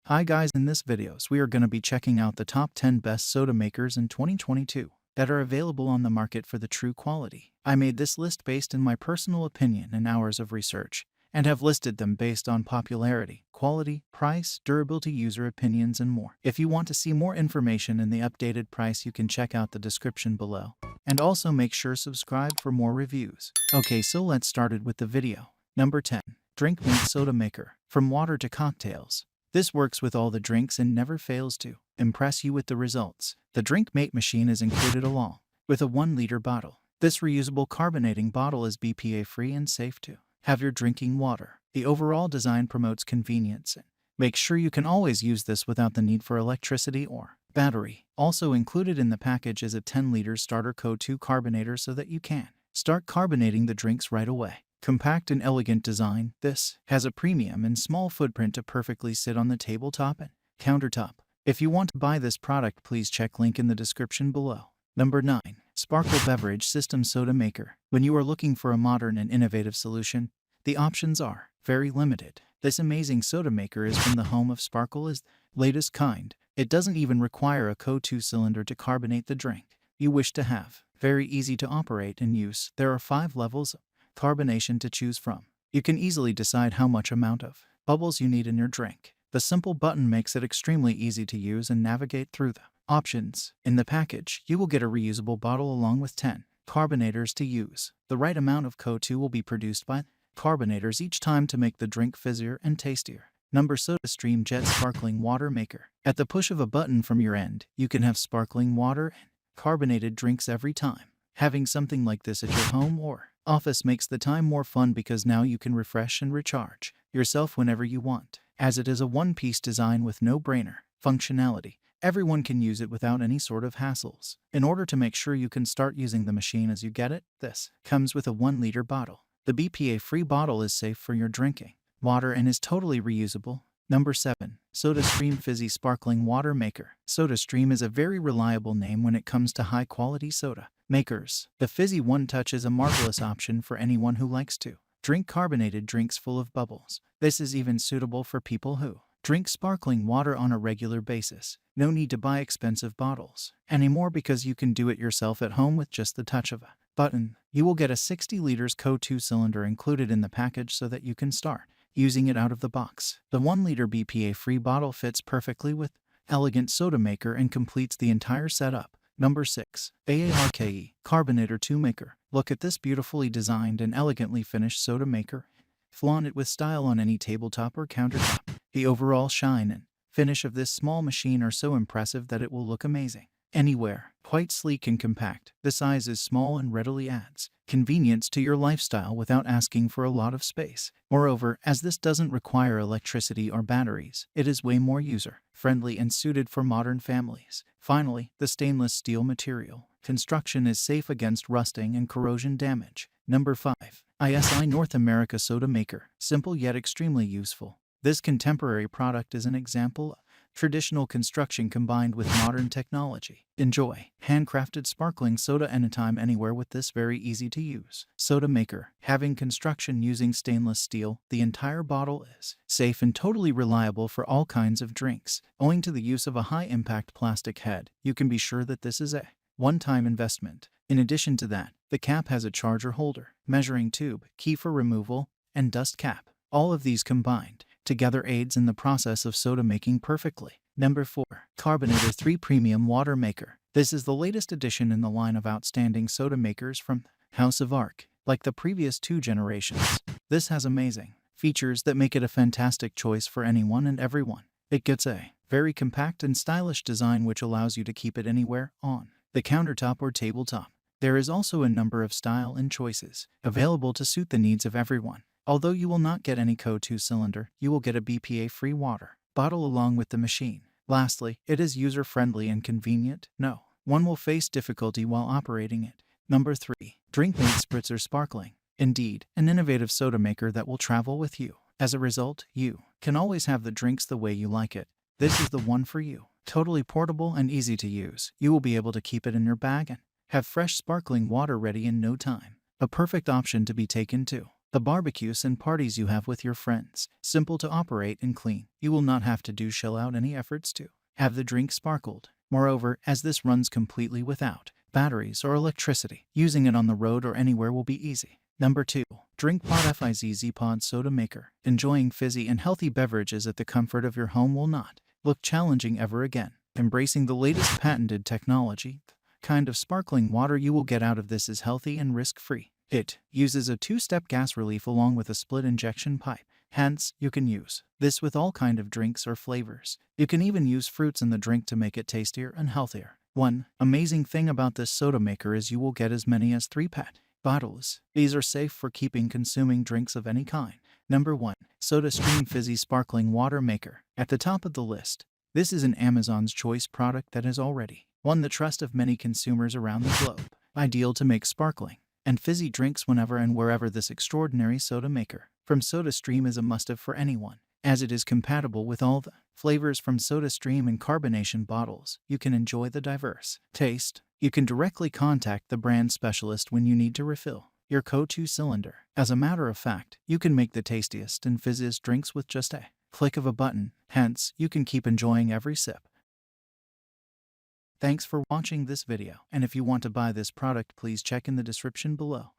Hi guys, in this videos we are going to be checking out the top 10 best soda makers in 2022 that are available on the market for the true quality. I made this list based on my personal opinion and hours of research, and have listed them based on popularity, quality, price, durability, user opinions, and more. If you want to see more information and the updated price, you can check out the description below. And also make sure subscribe for more reviews. Okay, so let's start it with the video. Number 10. DrinkMate Soda Maker. From water to cocktails, this works with all the drinks and never fails to impress you with the results. The DrinkMate machine is included along with a 1-liter bottle. This reusable carbonating bottle is BPA-free and safe to have your drinking water. The overall design promotes convenience and makes sure you can always use this without the need for electricity or battery. Also included in the package is a 10-liter starter CO2 carbonator so that you can start carbonating the drinks right away. Compact and elegant design, this has a premium and small footprint to perfectly sit on the tabletop and countertop. If you want to buy this product, please check link in the description below. Number 9. Sparkle Beverage System Soda Maker. When you are looking for a modern and innovative solution, the options are very limited. This amazing soda maker is from the home of Sparkle, is the latest kind. It doesn't even require a CO2 cylinder to carbonate the drink you wish to have. Very easy to operate and use. There are 5 levels of carbonation to choose from. You can easily decide how much amount of bubbles you need in your drink. The simple button makes it extremely easy to use and navigate through the options. In the package, you will get a reusable bottle along with 10 carbonators to use. The right amount of CO2 will be produced by carbonators each time to make the drink fizzier and tastier. Number SodaStream Jet Sparkling Water Maker. At the push of a button from your end, you can have sparkling water and carbonated drinks every time. Having something like this at your home or office makes the time more fun because now you can refresh and recharge yourself whenever you want. As it is a one-piece design with no-brainer functionality, everyone can use it without any sort of hassles. In order to make sure you can start using the machine as you get it, this comes with a 1-liter bottle. The BPA-free bottle is safe for your drinking water and is totally reusable. Number 7. SodaStream Fizzy Sparkling Water Maker. SodaStream is a very reliable name when it comes to high-quality soda makers. The Fizzy One Touch is a marvelous option for anyone who likes to drink carbonated drinks full of bubbles. This is even suitable for people who drink sparkling water on a regular basis. No need to buy expensive bottles anymore because you can do it yourself at home with just the touch of a button. You will get a 60 liters CO2 cylinder included in the package so that you can start using it out of the box. The 1-liter BPA-free bottle fits perfectly with elegant soda maker and completes the entire setup. Number 6. AARKE Carbonator 2 Maker. Look at this beautifully designed and elegantly finished soda maker. Flaunt it with style on any tabletop or countertop. The overall shine and finish of this small machine are so impressive that it will look amazing anywhere. Quite sleek and compact, the size is small and readily adds convenience to your lifestyle without asking for a lot of space. Moreover, as this doesn't require electricity or batteries, it is way more user-friendly and suited for modern families. Finally, the stainless steel material construction is safe against rusting and corrosion damage. Number 5. ISI North America Soda Maker. Simple yet extremely useful. This contemporary product is an example of traditional construction combined with modern technology. Enjoy handcrafted sparkling soda anytime, anywhere with this very easy-to-use soda maker. Having construction using stainless steel, the entire bottle is safe and totally reliable for all kinds of drinks. Owing to the use of a high-impact plastic head, you can be sure that this is a one-time investment. In addition to that, the cap has a charger holder, measuring tube, key for removal, and dust cap. All of these combined together aids in the process of soda making perfectly. Number 4. Carbonator 3 Premium Water Maker. This is the latest addition in the line of outstanding soda makers from House of Ark. Like the previous 2 generations, this has amazing features that make it a fantastic choice for anyone and everyone. It gets a very compact and stylish design which allows you to keep it anywhere on the countertop or tabletop. There is also a number of style and choices available to suit the needs of everyone. Although you will not get any CO2 cylinder, you will get a BPA-free water bottle along with the machine. Lastly, it is user-friendly and convenient. No one will face difficulty while operating it. Number 3. DrinkMate Spritzer Sparkling. Indeed, an innovative soda maker that will travel with you. As a result, you can always have the drinks the way you like it. This is the one for you. Totally portable and easy to use. You will be able to keep it in your bag and have fresh sparkling water ready in no time. A perfect option to be taken to the barbecues and parties you have with your friends. Simple to operate and clean. You will not have to shell out any efforts to have the drink sparkled. Moreover, as this runs completely without batteries or electricity, using it on the road or anywhere will be easy. Number 2. DrinkPod Fizz Pod Soda Maker. Enjoying fizzy and healthy beverages at the comfort of your home will not look challenging ever again. Embracing the latest patented technology, the kind of sparkling water you will get out of this is healthy and risk-free. It uses a 2-step gas relief along with a split injection pipe. Hence, you can use this with all kind of drinks or flavors. You can even use fruits in the drink to make it tastier and healthier. One amazing thing about this soda maker is you will get as many as 3 PET bottles. These are safe for keeping consuming drinks of any kind. Number 1. SodaStream Fizzy Sparkling Water Maker. At the top of the list, this is an Amazon's Choice product that has already won the trust of many consumers around the globe. Ideal to make sparkling and fizzy drinks whenever and wherever. This extraordinary soda maker from SodaStream is a must-have for anyone, as it is compatible with all the flavors from SodaStream and carbonation bottles. You can enjoy the diverse taste. You can directly contact the brand specialist when you need to refill your go-to cylinder. As a matter of fact, you can make the tastiest and fizziest drinks with just a click of a button. Hence, you can keep enjoying every sip. Thanks for watching this video, and if you want to buy this product, please check in the description below.